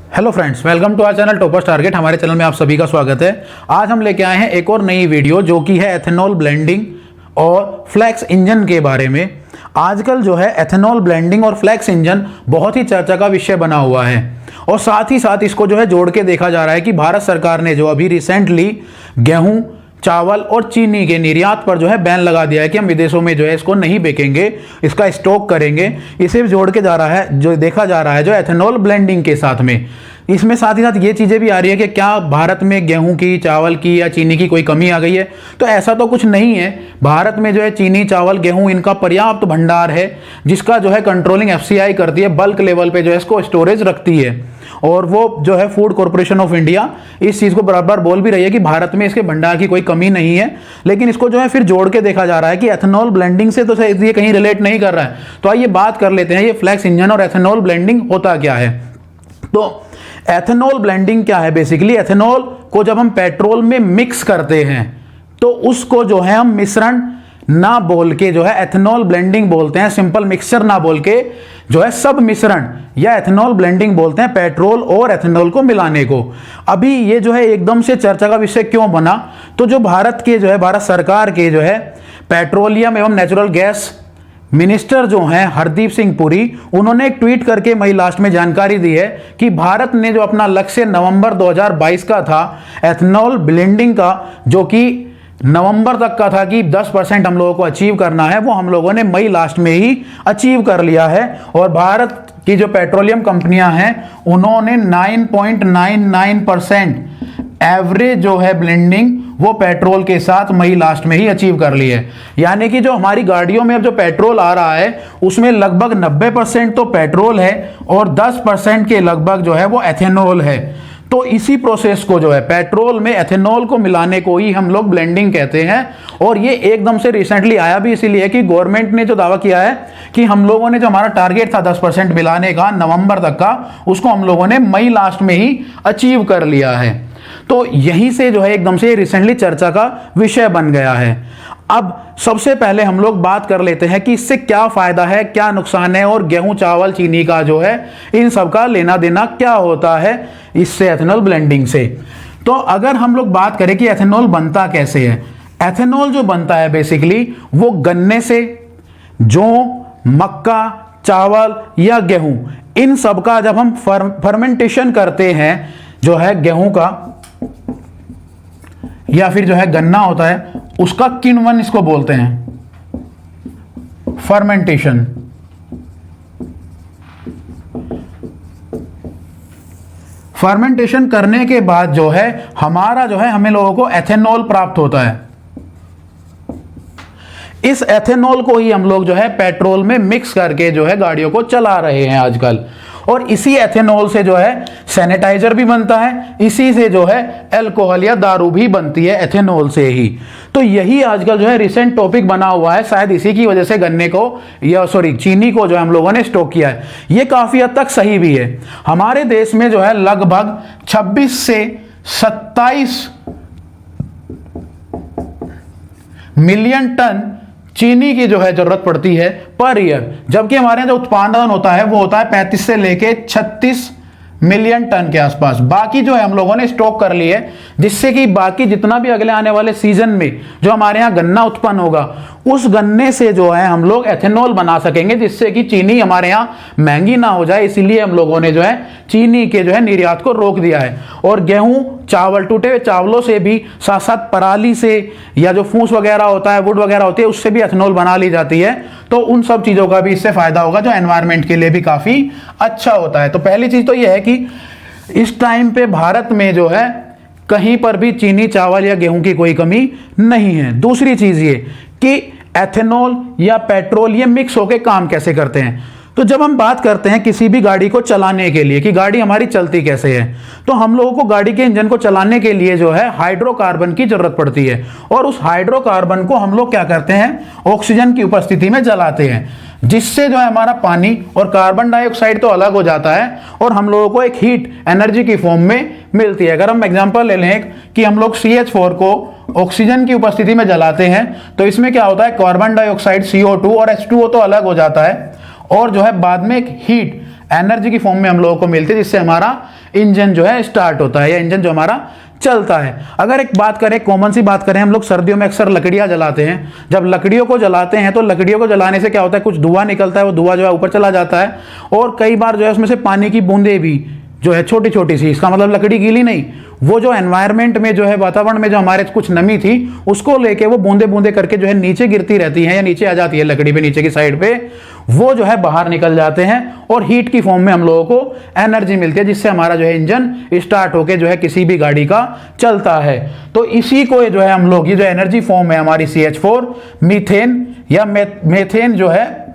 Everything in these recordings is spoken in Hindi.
Hello friends, welcome to our channel Toppers Target. हमारे चैनल में आप सभी का स्वागत है। आज हम लेके आए हैं एक और नई वीडियो जो कि है एथेनॉल ब्लेंडिंग और फ्लैक्स इंजन के बारे में। आजकल जो है एथेनॉल ब्लेंडिंग और फ्लैक्स इंजन बहुत ही चर्चा का विषय बना हुआ है और साथ ही साथ इसको जो है जोड़ के देखा जा रहा है कि भारत सरकार ने जो अभी रिसेंटली गेहूं, चावल और चीनी के निर्यात पर जो है बैन लगा दिया है कि हम विदेशों में जो है इसको नहीं बेचेंगे, इसका स्टॉक करेंगे। इसे भी जोड़ के जा रहा है, जो देखा जा रहा है जो एथेनॉल ब्लेंडिंग के साथ में। इसमें साथ ही साथ ये चीज़ें भी आ रही है कि क्या भारत में गेहूं की, चावल की या चीनी की कोई कमी आ गई है। तो ऐसा तो कुछ नहीं है। भारत में जो है चीनी, चावल, गेहूं इनका पर्याप्त भंडार है जिसका जो है कंट्रोलिंग एफसीआई करती है, बल्क लेवल पे जो है इसको स्टोरेज रखती है। और वो जो है फूड कॉर्पोरेशन ऑफ इंडिया इस चीज़ को बराबर बोल भी रही है कि भारत में इसके भंडार की कोई कमी नहीं है। लेकिन इसको जो है फिर जोड़ के देखा जा रहा है कि एथेनॉल ब्लेंडिंग से तो ये कहीं रिलेट नहीं कर रहा है। तो आइए बात कर लेते हैं ये फ्लैक्स इंजन और एथेनॉल ब्लेंडिंग होता क्या है। तो एथेनॉल ब्लेंडिंग क्या है? बेसिकली एथेनॉल को जब हम पेट्रोल में मिक्स करते हैं तो उसको जो है हम मिश्रण ना बोल के जो है एथेनॉल ब्लेंडिंग बोलते हैं। सिंपल मिक्सचर ना बोल के जो है सब मिश्रण या एथेनॉल ब्लेंडिंग बोलते हैं, पेट्रोल और एथेनॉल को मिलाने को। अभी ये जो है एकदम से चर्चा का विषय क्यों बना? तो जो भारत के जो है भारत सरकार के जो है पेट्रोलियम एवं नेचुरल गैस मिनिस्टर जो हैं हरदीप सिंह पुरी, उन्होंने एक ट्वीट करके मई लास्ट में जानकारी दी है कि भारत ने जो अपना लक्ष्य नवंबर 2022 का था एथेनॉल ब्लेंडिंग का, जो कि नवंबर तक का था कि 10% हम लोगों को अचीव करना है, वो हम लोगों ने मई लास्ट में ही अचीव कर लिया है। और भारत की जो पेट्रोलियम कंपनियां हैं उन्होंने 9.99% एवरेज जो है ब्लेंडिंग वो पेट्रोल के साथ मई लास्ट में ही अचीव कर ली है। यानी कि जो हमारी गाड़ियों में अब जो पेट्रोल आ रहा है उसमें लगभग 90% तो पेट्रोल है और 10% के लगभग जो है वो एथेनॉल है। तो इसी प्रोसेस को जो है पेट्रोल में एथेनॉल को मिलाने को ही हम लोग ब्लेंडिंग कहते हैं। और ये एकदम से रिसेंटली आया भी इसीलिए कि गवर्नमेंट ने जो दावा किया है कि हम लोगों ने जो हमारा टारगेट था 10% मिलाने का नवंबर तक का, उसको हम लोगों ने मई लास्ट में ही अचीव कर लिया है। तो यहीं से जो है एकदम से रिसेंटली चर्चा का विषय बन गया है। अब सबसे पहले हम लोग बात कर लेते हैं कि इससे क्या फायदा है, क्या नुकसान है और गेहूं, चावल, चीनी का जो है इन सब का लेना देना क्या होता है इससे एथेनॉल ब्लेंडिंग से। तो अगर हम लोग बात करें कि एथेनॉल बनता कैसे है, एथेनॉल जो बनता है बेसिकली वो गन्ने से, जौ, मक्का, चावल या गेहूं, इन सब का जब हम फर्मेंटेशन करते हैं जो है गेहूं का या फिर जो है गन्ना होता है उसका किण्वन इसको बोलते हैं, फर्मेंटेशन। फर्मेंटेशन करने के बाद जो है हमारा जो है हमें लोगों को एथेनॉल प्राप्त होता है। इस एथेनॉल को ही हम लोग जो है पेट्रोल में मिक्स करके जो है गाड़ियों को चला रहे हैं आजकल। और इसी एथेनॉल से जो है सैनिटाइजर भी बनता है, इसी से जो है अल्कोहल या दारू भी बनती है एथेनॉल से ही। तो यही आजकल जो है रिसेंट टॉपिक बना हुआ है। शायद इसी की वजह से गन्ने को या चीनी को जो है हम लोगों ने स्टॉक किया है। ये काफी हद तक सही भी है। हमारे देश में जो है लगभग 26 से 27 मिलियन टन चीनी की जो है जरूरत पड़ती है पर ईयर, जबकि हमारे यहाँ जो उत्पादन होता है वो होता है 35 से लेके 36 मिलियन टन के आसपास। बाकी जो है हम लोगों ने स्टॉक कर ली है, जिससे कि बाकी जितना भी अगले आने वाले सीजन में जो हमारे यहाँ गन्ना उत्पन्न होगा उस गन्ने से जो है हम लोग एथेनॉल बना सकेंगे, जिससे कि चीनी हमारे यहाँ महंगी ना हो जाए। इसीलिए हम लोगों ने जो है चीनी के जो है निर्यात को रोक दिया है। और गेहूं, चावल, टूटे हुए चावलों से भी, साथ साथ पराली से या जो फूस वगैरह होता है, वुड वगैरह होती है, उससे भी एथेनॉल बना ली जाती है। तो उन सब चीजों का भी इससे फायदा होगा जो एनवायरमेंट के लिए भी काफी अच्छा होता है। तो पहली चीज तो यह है कि इस टाइम पे भारत में जो है कहीं पर भी चीनी, चावल या गेहूं की कोई कमी नहीं है। दूसरी चीज ये कि एथेनॉल या पेट्रोल ये मिक्स होकर काम कैसे करते हैं। तो जब हम बात करते हैं किसी भी गाड़ी को चलाने के लिए कि गाड़ी हमारी चलती कैसे है, तो हम लोगों को गाड़ी के इंजन को चलाने के लिए जो है हाइड्रोकार्बन की जरूरत पड़ती है। और उस हाइड्रोकार्बन को हम लोग क्या करते हैं, ऑक्सीजन की उपस्थिति में जलाते हैं, जिससे जो है हमारा पानी और कार्बन डाइऑक्साइड तो अलग हो जाता है और हम लोगों को एक हीट एनर्जी की फॉर्म में मिलती है। अगर हम एग्जांपल ले लें कि हम लोग CH4 को ऑक्सीजन की उपस्थिति में जलाते हैं तो इसमें क्या होता है, कार्बन डाइऑक्साइड CO2 और H2O तो अलग हो जाता है और जो है बाद में एक हीट एनर्जी की फॉर्म में हम लोगों को मिलती है, जिससे हमारा इंजन जो है स्टार्ट होता है या इंजन जो हमारा चलता है। अगर एक बात करें, कॉमन सी बात करें, हम लोग सर्दियों में अक्सर लकड़ियां जलाते हैं। जब लकड़ियों को जलाते हैं तो लकड़ियों को जलाने से क्या होता है, कुछ धुआं निकलता है, वो धुआं जो है ऊपर चला जाता है और कई बार जो है उसमें से पानी की बूंदें भी जो है छोटी छोटी सी, इसका मतलब लकड़ी गीली नहीं, वो जो एनवायरनमेंट में जो है वातावरण में जो हमारे कुछ नमी थी उसको लेके वो बूंदे बूंदे करके जो है नीचे गिरती रहती हैं या नीचे आ जाती है लकड़ी पे, नीचे की साइड पे, वो जो है बाहर निकल जाते हैं और हीट की फॉर्म में हम लोगों को एनर्जी मिलती है, जिससे हमारा जो है इंजन स्टार्ट होके जो है किसी भी गाड़ी का चलता है। तो इसी को जो है हम लोग, ये जो एनर्जी फॉर्म है हमारी CH4, मीथेन या मेथेन जो है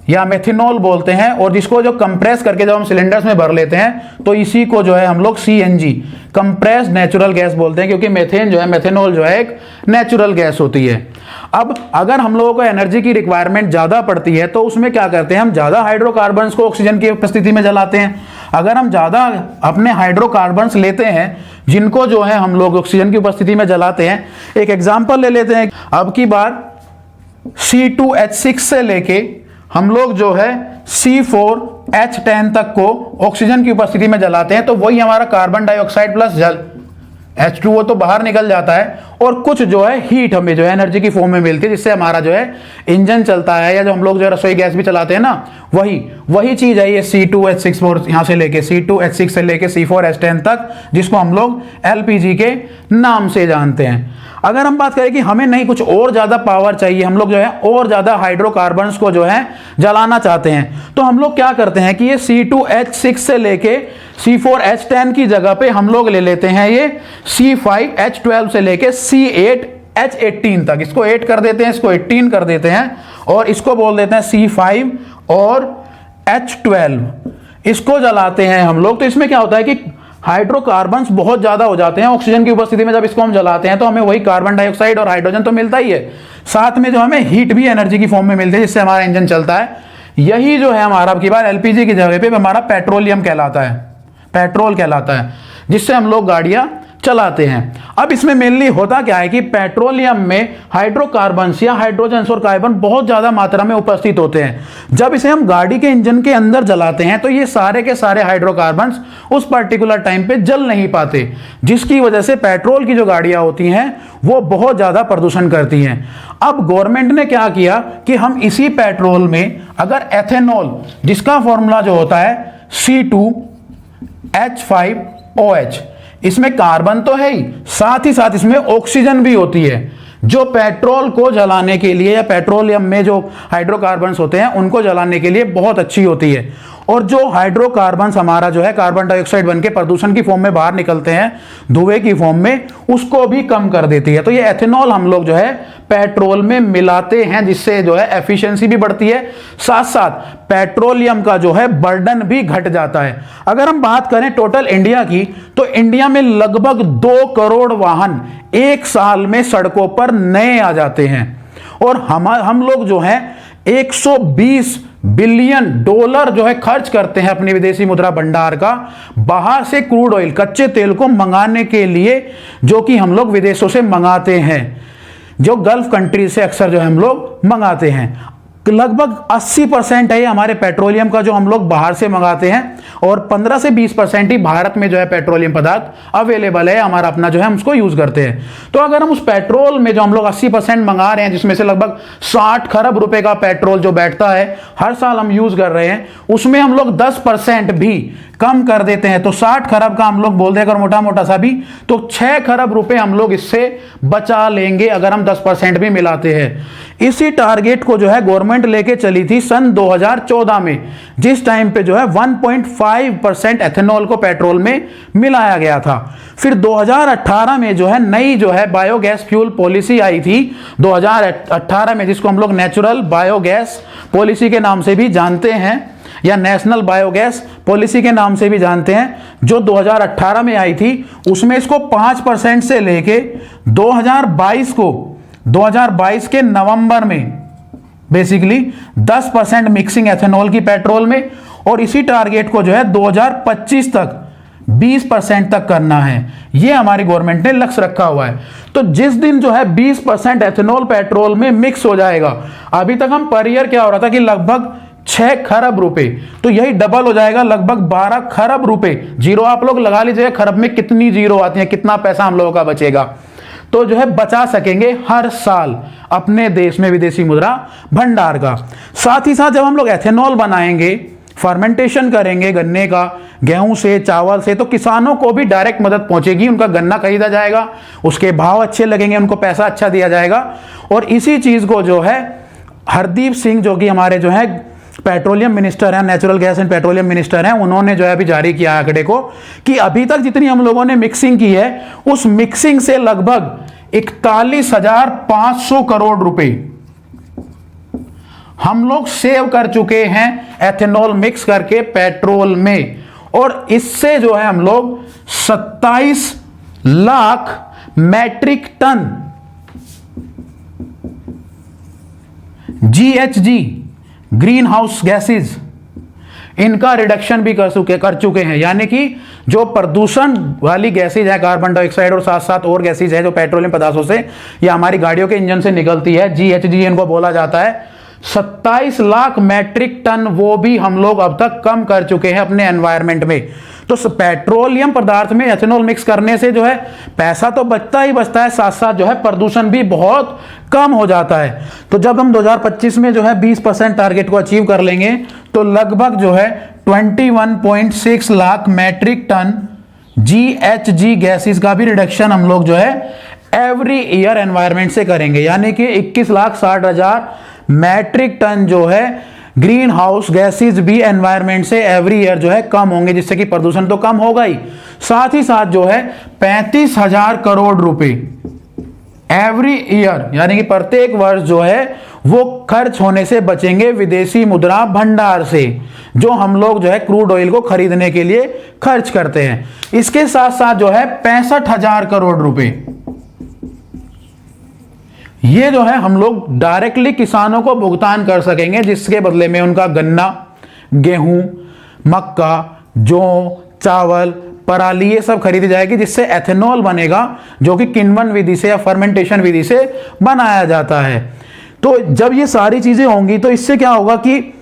या मेथिनॉल बोलते हैं, और जिसको जो कंप्रेस करके जब हम सिलेंडर्स में भर लेते हैं तो इसी को जो है हम लोग CNG, कंप्रेस नेचुरल गैस बोलते हैं, क्योंकि मेथेन जो है, मेथेनॉल जो है एक नेचुरल गैस होती है। अब अगर हम लोगों को एनर्जी की रिक्वायरमेंट ज़्यादा पड़ती है तो उसमें क्या करते हैं, हम ज़्यादा हाइड्रोकार्बन्स को ऑक्सीजन की उपस्थिति में जलाते हैं। अगर हम ज़्यादा अपने हाइड्रोकार्बन्स लेते हैं जिनको जो है हम लोग ऑक्सीजन की उपस्थिति में जलाते हैं, एक एग्जाम्पल ले लेते हैं। अब की बार C2H6 से लेके हम लोग जो है C4H10 तक को ऑक्सीजन की उपस्थिति में जलाते हैं, तो वही हमारा कार्बन डाइऑक्साइड प्लस जल H2O तो बाहर निकल जाता है और कुछ जो है हीट हमें जो है एनर्जी की फॉर्म में मिलती है, जिससे हमारा जो है इंजन चलता है, या जो हम लोग जो है रसोई गैस भी चलाते हैं ना, वही चीज है ये C2H6 यहाँ से लेके C2H6 से लेके C4H10 तक, जिसको हम लोग LPG के नाम से जानते हैं। अगर हम बात करें कि हमें नहीं कुछ और ज़्यादा पावर चाहिए, हम लोग जो है और ज़्यादा हाइड्रोकार्बन्स को जो है जलाना चाहते हैं, तो हम लोग क्या करते हैं कि ये C2H6 से लेके C4H10 की जगह पे हम लोग ले लेते हैं ये C5H12 से लेके C8H18 तक, इसको 8 कर देते हैं, इसको 18 कर देते हैं और इसको बोल देते हैं C5 और H12, इसको जलाते हैं हम लोग। तो इसमें क्या होता है कि हाइड्रोकार्बन्स बहुत ज़्यादा हो जाते हैं ऑक्सीजन की उपस्थिति में। जब इसको हम जलाते हैं तो हमें वही कार्बन डाइऑक्साइड और हाइड्रोजन तो मिलता ही है, साथ में जो हमें हीट भी एनर्जी की फॉर्म में मिलती है, जिससे हमारा इंजन चलता है। यही जो है हमारा अब की बार LPG की जगह पे हमारा पेट्रोलियम कहलाता है, पेट्रोल कहलाता है, जिससे हम लोग गाड़ियाँ चलाते हैं। अब इसमें मेनली होता क्या है कि पेट्रोलियम में हाइड्रोकार्बन्स या हाइड्रोजन और कार्बन बहुत ज़्यादा मात्रा में उपस्थित होते हैं। जब इसे हम गाड़ी के इंजन के अंदर जलाते हैं तो ये सारे के सारे हाइड्रोकार्बन्स उस पर्टिकुलर टाइम पे जल नहीं पाते, जिसकी वजह से पेट्रोल की जो गाड़ियां होती हैं वो बहुत ज़्यादा प्रदूषण करती हैं। अब गवर्नमेंट ने क्या किया कि हम इसी पेट्रोल में अगर एथेनॉल, जिसका फॉर्मूला जो होता है C2H5OH, इसमें कार्बन तो है ही, साथ ही साथ इसमें ऑक्सीजन भी होती है, जो पेट्रोल को जलाने के लिए या पेट्रोलियम में जो हाइड्रोकार्बन्स होते हैं उनको जलाने के लिए बहुत अच्छी होती है। और जो हाइड्रोकार्बन्स हमारा जो है कार्बन डाइऑक्साइड बनके प्रदूषण की फॉर्म में बाहर निकलते हैं, धुएं की फॉर्म में, उसको भी कम कर देती है। तो ये एथेनॉल हम लोग जो है पेट्रोल में मिलाते हैं, जिससे जो है एफिशिएंसी भी बढ़ती है, साथ साथ पेट्रोलियम का जो है बर्डन भी घट जाता है। अगर हम बात करें टोटल इंडिया की, तो इंडिया में लगभग 2 करोड़ वाहन एक साल में सड़कों पर नए आ जाते हैं, और हम लोग जो है 120 बिलियन डॉलर जो है खर्च करते हैं अपनी विदेशी मुद्रा भंडार का बाहर से क्रूड ऑयल, कच्चे तेल को मंगाने के लिए, जो कि हम लोग विदेशों से मंगाते हैं, जो गल्फ कंट्रीज से अक्सर जो हम लोग मंगाते हैं। लगभग 80% है हमारे पेट्रोलियम का जो हम लोग बाहर से मंगाते हैं, और 15 से 20% ही भारत में जो है पेट्रोलियम पदार्थ अवेलेबल है, हमारा अपना जो है हम उसको यूज करते हैं। तो अगर हम उस पेट्रोल में जो हम लोग 80% मंगा रहे हैं, जिसमें से लगभग 60 खरब रुपए का पेट्रोल जो बैठता है हर साल हम यूज कर रहे हैं, उसमें हम लोग 10% भी कम कर देते हैं, तो 60 खरब का हम लोग बोल दें अगर मोटा मोटा सा भी, तो 6 खरब रुपए हम लोग इससे बचा लेंगे अगर हम 10% भी मिलाते हैं। इसी टारगेट को जो है गवर्नमेंट लेके चली थी सन 2014 में, जिस टाइम पे जो है 1.5% एथेनॉल को पेट्रोल में मिलाया गया था। फिर 2018 में जो है नई जो है बायोगैस फ्यूल पॉलिसी आई थी 2018 में, जिसको हम लोग नेचुरल बायोगैस पॉलिसी के नाम से भी जानते हैं, या नेशनल बायोगैस पॉलिसी के नाम से भी जानते हैं, जो 2018 में आई थी। उसमें इसको 5% से लेके 2022 के नवंबर में बेसिकली 10% मिक्सिंग एथेनॉल की पेट्रोल में, और इसी टारगेट को जो है 2025 तक 20% तक करना है। ये हमारी गवर्नमेंट ने लक्ष्य रखा हुआ है। तो जिस दिन जो है 20% एथेनॉल पेट्रोल में मिक्स हो जाएगा, अभी तक हम पर ईयर क्या हो रहा था कि लगभग 6 खरब रुपए, तो यही डबल हो जाएगा लगभग 12 खरब रुपए। जीरो आप लोग लगा लीजिए, खरब में कितनी जीरो आती है, कितना पैसा हम लोगों का बचेगा। तो जो है बचा सकेंगे हर साल अपने देश में विदेशी मुद्रा भंडार का। साथ ही साथ जब हम लोग एथेनॉल बनाएंगे, फर्मेंटेशन करेंगे गन्ने का, गेहूं से, चावल से, तो किसानों को भी डायरेक्ट मदद पहुंचेगी, उनका गन्ना खरीदा जाएगा, उसके भाव अच्छे लगेंगे, उनको पैसा अच्छा दिया जाएगा। और इसी चीज को जो है हरदीप सिंह, जो कि हमारे जो है पेट्रोलियम मिनिस्टर हैं, natural gas and petroleum minister हैं, उन्होंने जो है अभी जारी किया आंकड़े को कि अभी तक जितनी हम लोगों ने मिक्सिंग की है, उस मिक्सिंग से लगभग 41,500 करोड़ रुपए हम लोग सेव कर चुके हैं एथेनॉल मिक्स करके पेट्रोल में। और इससे जो है हम लोग 27 lakh metric ton GHG greenhouse gases इनका रिडक्शन भी कर चुके हैं। यानी कि जो प्रदूषण वाली गैसेज है, कार्बन डाइऑक्साइड और साथ साथ और गैसेज है जो पेट्रोलियम पदार्थों से या हमारी गाड़ियों के इंजन से निकलती है, GHG इनको बोला जाता है, 27 लाख मैट्रिक टन वो भी हम लोग अब तक कम कर चुके हैं अपने एनवायरमेंट में। तो पेट्रोलियम पदार्थ में एथेनॉल मिक्स करने से जो है पैसा तो बचता ही बचता है, साथ साथ जो है प्रदूषण भी बहुत कम हो जाता है। तो जब हम 2025 में जो है 20% टारगेट को अचीव कर लेंगे तो लगभग जो है 21.6 lakh metric ton GHG gases का भी रिडक्शन हम लोग जो है एवरी ईयर एनवायरमेंट से करेंगे। यानी कि 21,60,000 मैट्रिक टन जो है ग्रीन हाउस गैसेज भी एनवायरमेंट से एवरी ईयर जो है कम होंगे, जिससे कि प्रदूषण तो कम होगा ही, साथ ही साथ जो है 35,000 करोड़ रुपए एवरी ईयर, यानी कि प्रत्येक वर्ष जो है वो खर्च होने से बचेंगे विदेशी मुद्रा भंडार से, जो हम लोग जो है क्रूड ऑयल को खरीदने के लिए खर्च करते हैं। इसके साथ साथ जो है 65,000 करोड़ रुपए ये जो है हम लोग डायरेक्टली किसानों को भुगतान कर सकेंगे, जिसके बदले में उनका गन्ना, गेहूं, मक्का, जौ, चावल, पराली ये सब खरीदी जाएगी, जिससे एथेनॉल बनेगा, जो कि किण्वन विधि से या फर्मेंटेशन विधि से बनाया जाता है। तो जब ये सारी चीजें होंगी तो इससे क्या होगा कि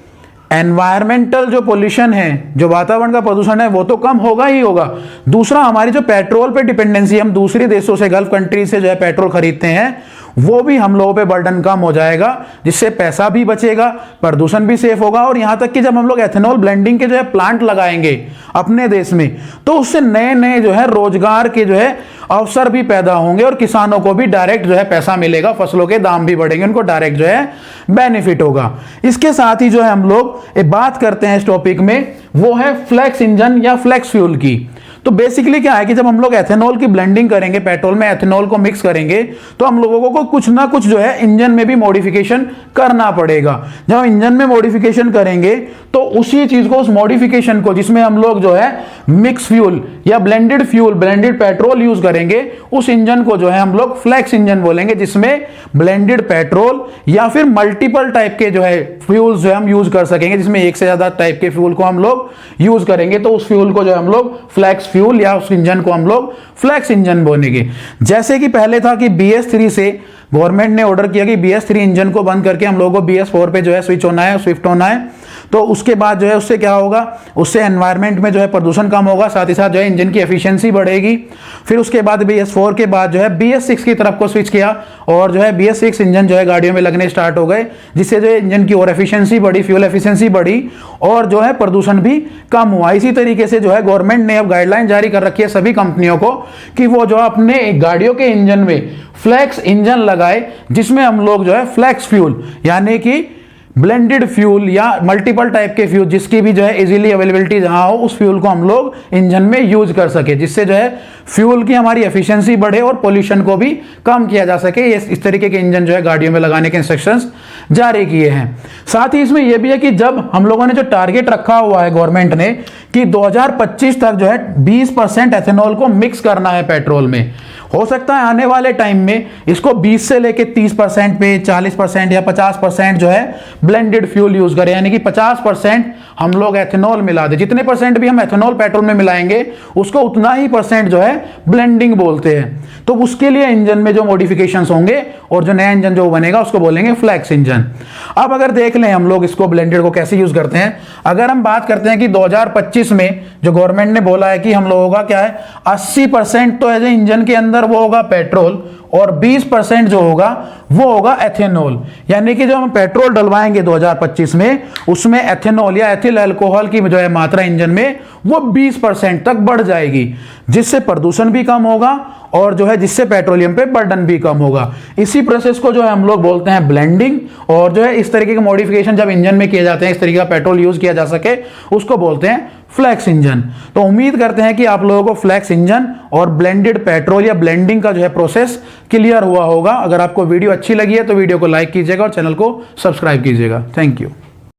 एनवायरमेंटल जो पोल्यूशन है, जो वातावरण का प्रदूषण है, वो तो कम होगा ही होगा। दूसरा, हमारी जो पेट्रोल पे डिपेंडेंसी, हम दूसरे देशों से, गल्फ कंट्री से जो है पेट्रोल खरीदते हैं, वो भी हम लोगों पे बर्डन कम हो जाएगा, जिससे पैसा भी बचेगा, प्रदूषण भी सेफ होगा। और यहां तक कि जब हम लोग एथेनॉल ब्लेंडिंग के जो है प्लांट लगाएंगे अपने देश में, तो उससे नए नए जो है रोजगार के जो है अवसर भी पैदा होंगे और किसानों को भी डायरेक्ट जो है पैसा मिलेगा, फसलों के दाम भी बढ़ेंगे, उनको डायरेक्ट जो है बेनिफिट होगा। इसके साथ ही जो है हम लोग एक बात करते हैं इस टॉपिक में, वो है फ्लेक्स इंजन या फ्लेक्स फ्यूल की। तो बेसिकली क्या है कि जब हम लोग एथेनॉल की ब्लेंडिंग करेंगे, पेट्रोल में एथेनॉल को मिक्स करेंगे, तो हम लोगों को कुछ ना कुछ जो है इंजन में भी मॉडिफिकेशन करना पड़ेगा। जब हम इंजन में मॉडिफिकेशन करेंगे तो उसी चीज को, उस मॉडिफिकेशन को, जिसमें हम लोग जो है मिक्स फ्यूल या blended fuel, blended petrol use करेंगे, उस इंजन को जो है हम लोग फ्लेक्स इंजन बोलेंगे, जिसमें ब्लेंडेड पेट्रोल या फिर मल्टीपल टाइप के जो है फ्यूल्स जो हम यूज कर सकेंगे, जिसमें एक से ज्यादा टाइप के फ्यूल को हम लोग यूज करेंगे। तो उस फ्यूल को जो हम लोग फ्लेक्स फ्यूल या उस इंजन को हम लोग फ्लेक्स इंजन बोलेंगे। जैसे कि पहले था कि BS3 से गवर्नमेंट ने ऑर्डर किया कि BS3 इंजन को बंद करके हम लोगों को BS4 पे जो है स्विच होना है, स्विफ्ट होना है। तो उसके बाद जो है उससे क्या होगा, उससे एनवायरनमेंट में जो है प्रदूषण कम होगा, साथ ही साथ जो है इंजन की एफिशिएंसी बढ़ेगी। फिर उसके बाद BS4 के बाद जो है BS6 की तरफ को स्विच किया और जो है BS6 इंजन जो है गाड़ियों में लगने स्टार्ट हो गए, जिससे जो है इंजन की और एफिशिएंसी बढ़ी, फ्यूल एफिशिएंसी बढ़ी और जो है प्रदूषण भी कम हुआ। इसी तरीके से जो है गवर्नमेंट ने अब गाइडलाइन जारी कर रखी है सभी कंपनियों को कि वो जो अपने गाड़ियों के इंजन में फ्लेक्स इंजन लगाए, जिसमें हम लोग जो है फ्लेक्स फ्यूल यानी कि ब्लेंडेड फ्यूल या मल्टीपल टाइप के फ्यूल, जिसकी भी जो है इजीली अवेलेबिलिटी जहां हो, उस फ्यूल को हम लोग इंजन में यूज कर सके, जिससे जो है फ्यूल की हमारी एफिशिएंसी बढ़े और पोल्यूशन को भी कम किया जा सके। इस तरीके के इंजन जो है गाड़ियों में लगाने के इंस्ट्रक्शंस जारी किए हैं। साथ ही इसमें यह भी है कि जब हम लोगों ने जो टारगेट रखा हुआ है गवर्नमेंट ने कि 2025 तक जो है 20% एथेनॉल को मिक्स करना है पेट्रोल में, हो सकता है आने वाले टाइम में इसको 20 से लेके 30% पे, 40% या 50% जो है ब्लेंडेड फ्यूल यूज करें, यानी कि 50% हम लोग एथेनॉल मिला दें। जितने परसेंट भी हम एथेनॉल पेट्रोल में मिलाएंगे उसको उतना ही परसेंट जो है ब्लेंडिंग बोलते हैं। तो उसके लिए इंजन में जो मॉडिफिकेशंस होंगे और जो नया इंजन जो बनेगा उसको बोलेंगे फ्लैक्स इंजन। अब अगर देख लें हम लोग इसको ब्लेंडेड को कैसे यूज करते हैं, अगर हम बात करते हैं कि 2025 में जो गवर्नमेंट ने बोला है कि हम लोगों का क्या है 80% तो एज ए इंजन के अंदर वो होगा पेट्रोल और 20% जो होगा वो होगा एथेनॉल, यानी कि जो हम पेट्रोल डलवाएंगे 2025 में उसमें एथेनॉल या एथिल अल्कोहल की जो है मात्रा इंजन में वो 20% तक बढ़ जाएगी, जिससे प्रदूषण भी कम होगा और जो है जिससे पेट्रोलियम पे बर्डन भी कम होगा। इसी प्रोसेस को जो है हम लोग बोलते हैं ब्लेंडिंग, और जो है इस तरीके के मॉडिफिकेशन जब इंजन में किए जाते हैं, इस तरीके का पेट्रोल यूज किया जा सके, उसको बोलते हैं फ्लैक्स इंजन। तो उम्मीद करते हैं कि आप लोगों को फ्लैक्स इंजन और ब्लेंडेड पेट्रोल या ब्लेंडिंग का जो है प्रोसेस क्लियर हुआ होगा। अगर आपको वीडियो अच्छी लगी है तो वीडियो को लाइक कीजिएगा और चैनल को सब्सक्राइब कीजिएगा। Thank you.